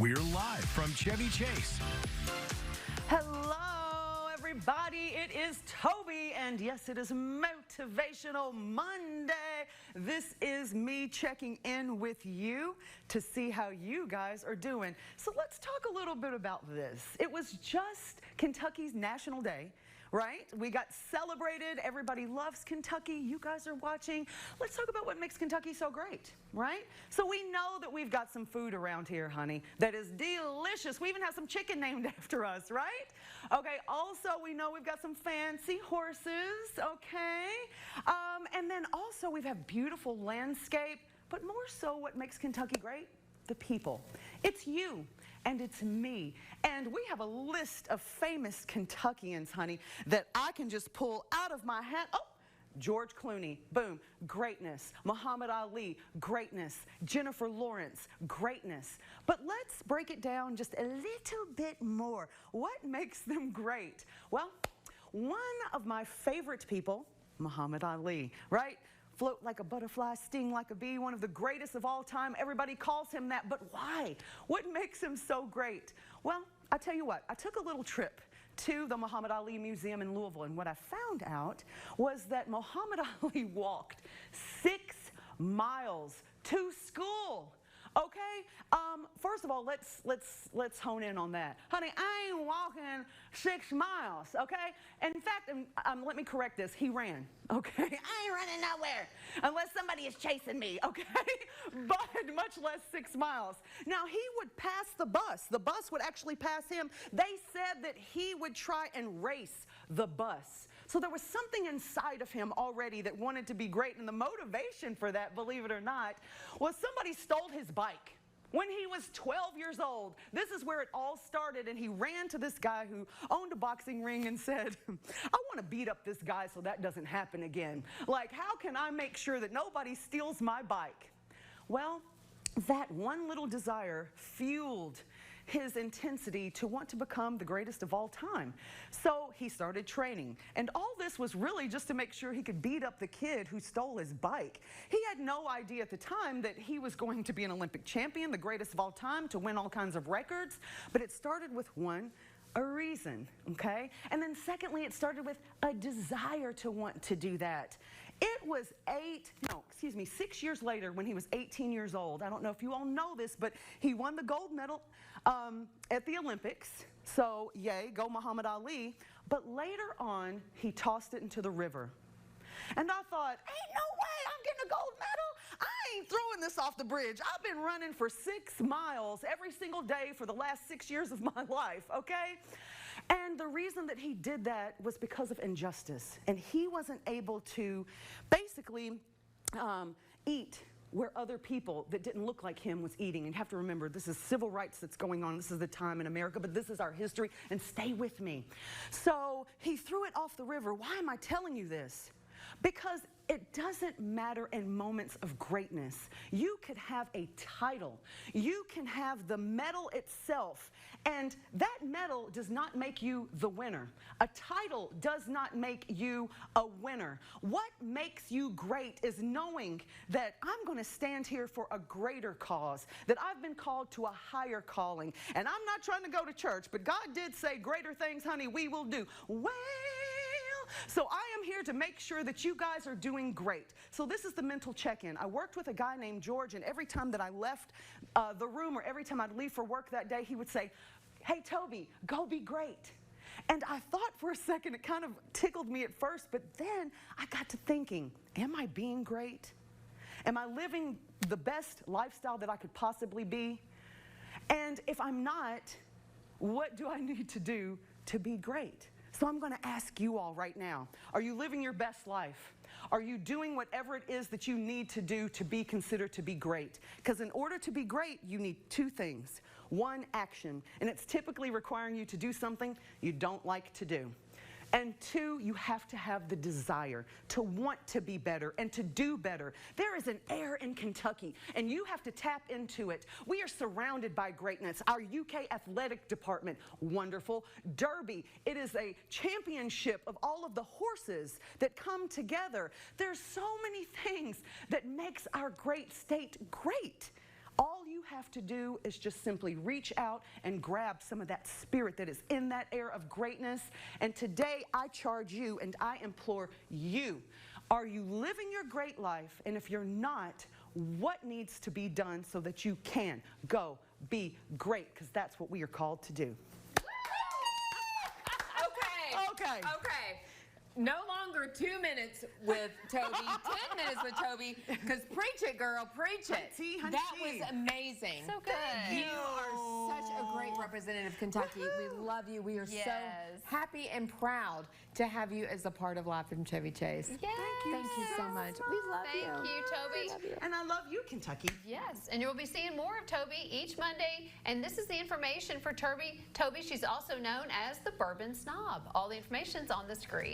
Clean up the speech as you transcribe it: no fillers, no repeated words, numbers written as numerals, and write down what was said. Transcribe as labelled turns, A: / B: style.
A: We're live from Chevy Chase.
B: Hello, everybody. It is Tobie, and yes, it is Motivational Monday. This is me checking in with you to see how you guys are doing. So let's talk a little bit about this. It was just Kentucky's National Day. Right? We got celebrated. Everybody loves Kentucky. You guys are watching. Let's talk about what makes Kentucky so great, right? So we know that we've got some food around here, honey, that is delicious. We even have some chicken named after us, right? Okay, also we know we've got some fancy horses, okay? And then also we have beautiful landscape, but more so what makes Kentucky great? The people. It's you and it's me. And we have a list of famous Kentuckians, honey, that I can just pull out of my hat. Oh, George Clooney, boom, greatness. Muhammad Ali, greatness. Jennifer Lawrence, greatness. But let's break it down just a little bit more. What makes them great? Well, one of my favorite people, Muhammad Ali, right? Float like a butterfly, sting like a bee, one of the greatest of all time. Everybody calls him that, but why? What makes him so great? Well, I tell you what, I took a little trip to the Muhammad Ali Museum in Louisville, and what I found out was that Muhammad Ali walked 6 miles to school. Okay, first of all, let's hone in on that. Honey, I ain't walking 6 miles, okay? And in fact, let me correct this, he ran, okay? I ain't running nowhere unless somebody is chasing me, okay? But much less 6 miles. Now, he would pass the bus would actually pass him. They said that he would try and race the bus. So there was something inside of him already that wanted to be great, and the motivation for that, believe it or not, was somebody stole his bike when he was 12 years old. This is where it all started, and he ran to this guy who owned a boxing ring and said, I want to beat up this guy so that doesn't happen again. Like, how can I make sure that nobody steals my bike? Well, that one little desire fueled his intensity to want to become the greatest of all time. So he started training. And all this was really just to make sure he could beat up the kid who stole his bike. He had no idea at the time that he was going to be an Olympic champion, the greatest of all time, to win all kinds of records. But it started with a reason, okay? And then secondly, it started with a desire to want to do that. It was 6 years later when he was 18 years old. I don't know if you all know this, but he won the gold medal at the Olympics. So, yay, go Muhammad Ali. But later on, he tossed it into the river. And I thought, ain't no way I'm getting a gold medal. I ain't throwing this off the bridge. I've been running for 6 miles every single day for the last 6 years of my life, okay? And the reason that he did that was because of injustice. And he wasn't able to basically eat where other people that didn't look like him was eating. And you have to remember, this is civil rights that's going on. This is the time in America, but this is our history, and stay with me. So he threw it off the river. Why am I telling you this? Because it doesn't matter in moments of greatness. You could have a title. You can have the medal itself, and that medal does not make you the winner. A title does not make you a winner. What makes you great is knowing that I'm going to stand here for a greater cause, that I've been called to a higher calling. And I'm not trying to go to church, but God did say, greater things, honey, we will do. Well, so I am here to make sure that you guys are doing great. So this is the mental check-in. I worked with a guy named George, and every time that I left the room, or every time I'd leave for work that day, he would say, hey, Tobie, go be great. And I thought for a second, it kind of tickled me at first, but then I got to thinking, am I being great? Am I living the best lifestyle that I could possibly be? And if I'm not, what do I need to do to be great? So I'm going to ask you all right now, are you living your best life? Are you doing whatever it is that you need to do to be considered to be great? Because in order to be great, you need 2 things. 1, action, and it's typically requiring you to do something you don't like to do. And 2, you have to have the desire to want to be better and to do better. There is an air in Kentucky, and you have to tap into it. We are surrounded by greatness. Our UK athletic department, wonderful. Derby, it is a championship of all of the horses that come together. There's so many things that makes our great state great. All you have to do is just simply reach out and grab some of that spirit that is in that air of greatness. And today I charge you and I implore you, are you living your great life? And if you're not, what needs to be done so that you can go be great? Because that's what we are called to do. Okay.
C: No longer 2 minutes with Tobie, 10 minutes with Tobie, because preach it, girl, preach it. That was amazing.
D: So good.
C: You are such a great representative of Kentucky. We love you. We are so happy and proud to have you as a part of Live from Chevy Chase.
D: Yes.
C: Thank you so much. We love you.
D: Thank you, Tobie.
B: And I love you, Kentucky.
D: Yes, and you'll be seeing more of Tobie each Monday. And this is the information for Tobie. She's also known as the Bourbon Snob. All the information's on the screen.